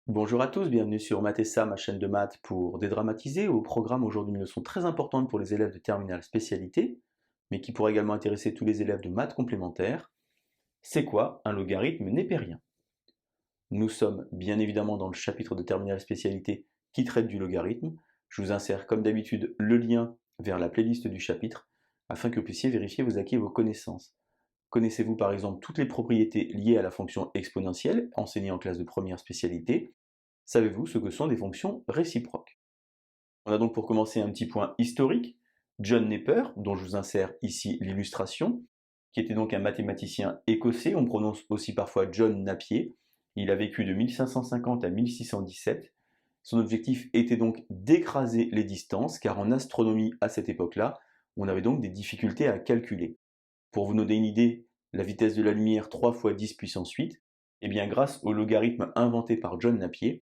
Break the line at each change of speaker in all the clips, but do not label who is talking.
Bonjour à tous, bienvenue sur Math et Ça, ma chaîne de maths pour dédramatiser. Au programme aujourd'hui une leçon très importante pour les élèves de terminale spécialité, mais qui pourrait également intéresser tous les élèves de maths complémentaires. C'est quoi un logarithme népérien? Nous sommes bien évidemment dans le chapitre de terminale spécialité qui traite du logarithme. Je vous insère comme d'habitude le lien vers la playlist du chapitre afin que vous puissiez vérifier vos acquis et vos connaissances. Connaissez-vous par exemple toutes les propriétés liées à la fonction exponentielle enseignées en classe de première spécialité? Savez-vous ce que sont des fonctions réciproques? On a donc pour commencer un petit point historique. John Napier, dont je vous insère ici l'illustration, qui était donc un mathématicien écossais, on prononce aussi parfois John Napier. Il a vécu de 1550 à 1617. Son objectif était donc d'écraser les distances, car en astronomie à cette époque-là, on avait donc des difficultés à calculer. Pour vous donner une idée, la vitesse de la lumière 3 fois 10 puissance 8, eh bien grâce au logarithme inventé par John Napier,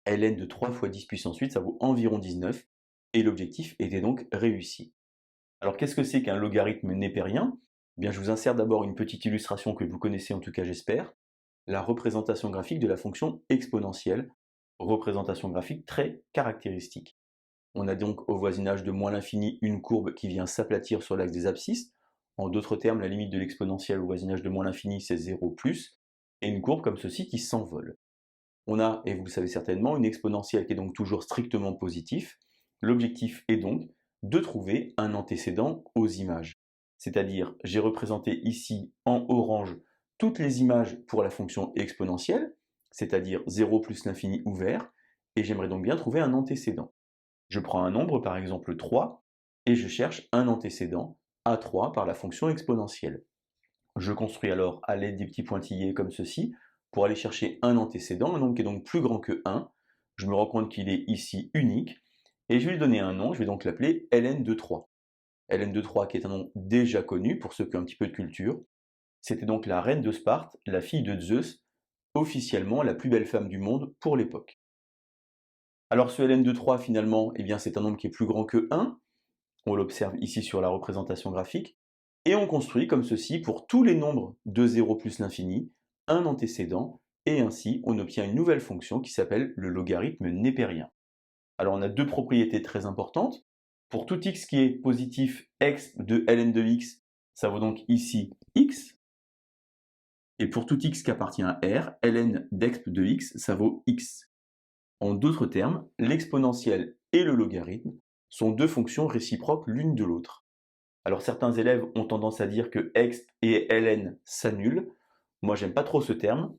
ln de 3 fois 10 puissance 8, ça vaut environ 19, et l'objectif était donc réussi. Alors qu'est-ce que c'est qu'un logarithme népérien? Eh bien, je vous insère d'abord une petite illustration que vous connaissez en tout cas j'espère, la représentation graphique de la fonction exponentielle, représentation graphique très caractéristique. On a donc au voisinage de moins l'infini une courbe qui vient s'aplatir sur l'axe des abscisses. En d'autres termes, la limite de l'exponentielle au voisinage de moins l'infini, c'est 0 plus, et une courbe comme ceci qui s'envole. On a, et vous le savez certainement, une exponentielle qui est donc toujours strictement positive. L'objectif est donc de trouver un antécédent aux images. C'est-à-dire, j'ai représenté ici en orange toutes les images pour la fonction exponentielle, c'est-à-dire 0 plus l'infini ouvert, et j'aimerais donc bien trouver un antécédent. Je prends un nombre, par exemple 3, et je cherche un antécédent à 3 par la fonction exponentielle. Je construis alors à l'aide des petits pointillés comme ceci, pour aller chercher un antécédent, un nombre qui est donc plus grand que 1. Je me rends compte qu'il est ici unique, et je vais lui donner un nom, je vais donc l'appeler ln de 3. ln de 3 qui est un nom déjà connu pour ceux qui ont un petit peu de culture. C'était donc la reine de Sparte, la fille de Zeus, officiellement la plus belle femme du monde pour l'époque. Alors ce ln de 3 finalement, eh bien c'est un nombre qui est plus grand que 1, on l'observe ici sur la représentation graphique, et on construit comme ceci pour tous les nombres de 0 plus l'infini, un antécédent, et ainsi on obtient une nouvelle fonction qui s'appelle le logarithme népérien. Alors on a deux propriétés très importantes. Pour tout x qui est positif, exp de ln de x, ça vaut donc ici x. Et pour tout x qui appartient à R, ln d'exp de x, ça vaut x. En d'autres termes, l'exponentielle et le logarithme sont deux fonctions réciproques l'une de l'autre. Alors certains élèves ont tendance à dire que exp et ln s'annulent. Moi j'aime pas trop ce terme.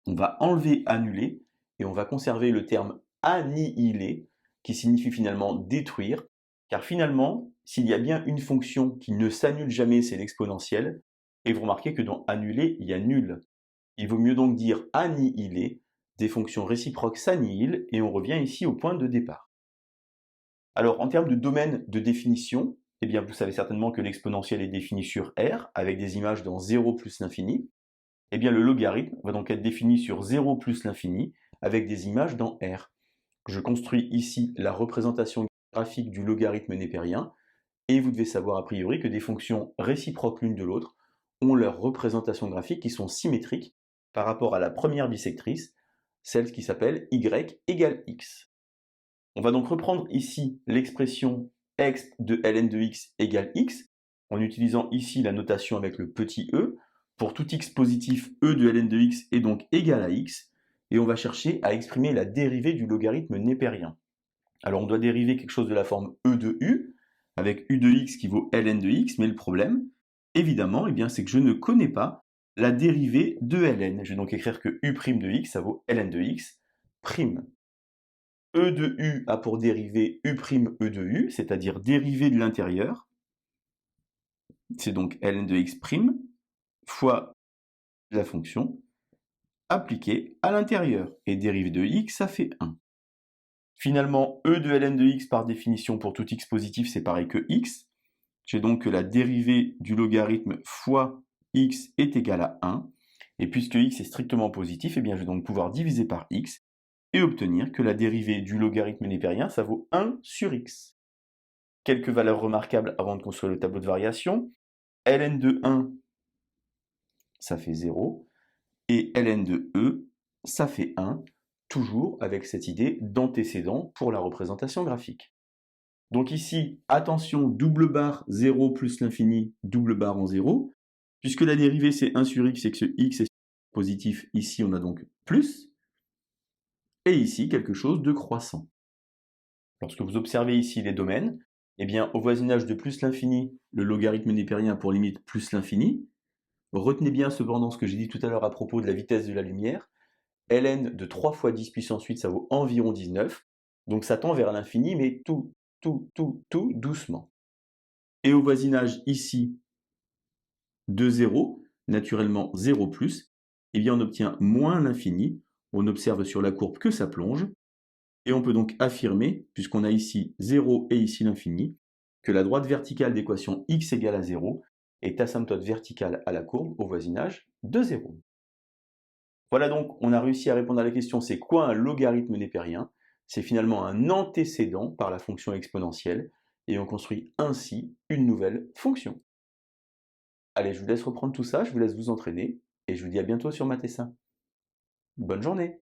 On va enlever annuler et on va conserver le terme annihiler qui signifie finalement détruire, car finalement s'il y a bien une fonction qui ne s'annule jamais, c'est l'exponentielle, et vous remarquez que dans annuler il y a nul. Il vaut mieux donc dire annihiler, des fonctions réciproques s'annihilent et on revient ici au point de départ. Alors en termes de domaine de définition, eh bien, vous savez certainement que l'exponentielle est définie sur R, avec des images dans 0 plus l'infini. Eh bien, le logarithme va donc être défini sur 0 plus l'infini, avec des images dans R. Je construis ici la représentation graphique du logarithme népérien, et vous devez savoir a priori que des fonctions réciproques l'une de l'autre ont leurs représentations graphiques qui sont symétriques par rapport à la première bisectrice, celle qui s'appelle y égale x. On va donc reprendre ici l'expression exp de ln de x égale x, en utilisant ici la notation avec le petit e. Pour tout x positif, e de ln de x est donc égal à x, et on va chercher à exprimer la dérivée du logarithme népérien. Alors on doit dériver quelque chose de la forme e de u, avec u de x qui vaut ln de x, mais le problème, évidemment, c'est que je ne connais pas la dérivée de ln. Je vais donc écrire que u' de x, ça vaut ln de x prime. E de u a pour dérivée u' e de u, c'est-à-dire dérivée de l'intérieur. C'est donc ln de x' fois la fonction appliquée à l'intérieur. Et dérivée de x, ça fait 1. Finalement, e de ln de x par définition pour tout x positif, c'est pareil que x. J'ai donc que la dérivée du logarithme fois x est égale à 1. Et puisque x est strictement positif, je vais donc pouvoir diviser par x et obtenir que la dérivée du logarithme népérien, ça vaut 1 sur x. Quelques valeurs remarquables avant de construire le tableau de variation. Ln de 1, ça fait 0, et ln de e, ça fait 1. toujours avec cette idée d'antécédent pour la représentation graphique. Donc ici, attention, double barre 0 plus l'infini, double barre en 0. Puisque la dérivée c'est 1 sur x et que ce x est positif, ici on a donc plus. Et ici quelque chose de croissant. Lorsque vous observez ici les domaines, eh bien au voisinage de plus l'infini, le logarithme népérien a pour limite plus l'infini. Retenez bien cependant ce que j'ai dit tout à l'heure à propos de la vitesse de la lumière. Ln de 3 fois 10 puissance 8, ça vaut environ 19. Donc ça tend vers l'infini, mais tout doucement. Et au voisinage ici de 0, naturellement 0 plus, eh bien on obtient moins l'infini. On observe sur la courbe que ça plonge. Et on peut donc affirmer, puisqu'on a ici 0 et ici l'infini, que la droite verticale d'équation x égale à 0 est asymptote verticale à la courbe au voisinage de 0. Voilà donc, on a réussi à répondre à la question c'est quoi un logarithme népérien? C'est finalement un antécédent par la fonction exponentielle, et on construit ainsi une nouvelle fonction. Allez, je vous laisse reprendre tout ça, je vous laisse vous entraîner, et je vous dis à bientôt sur Mathessin. Bonne journée!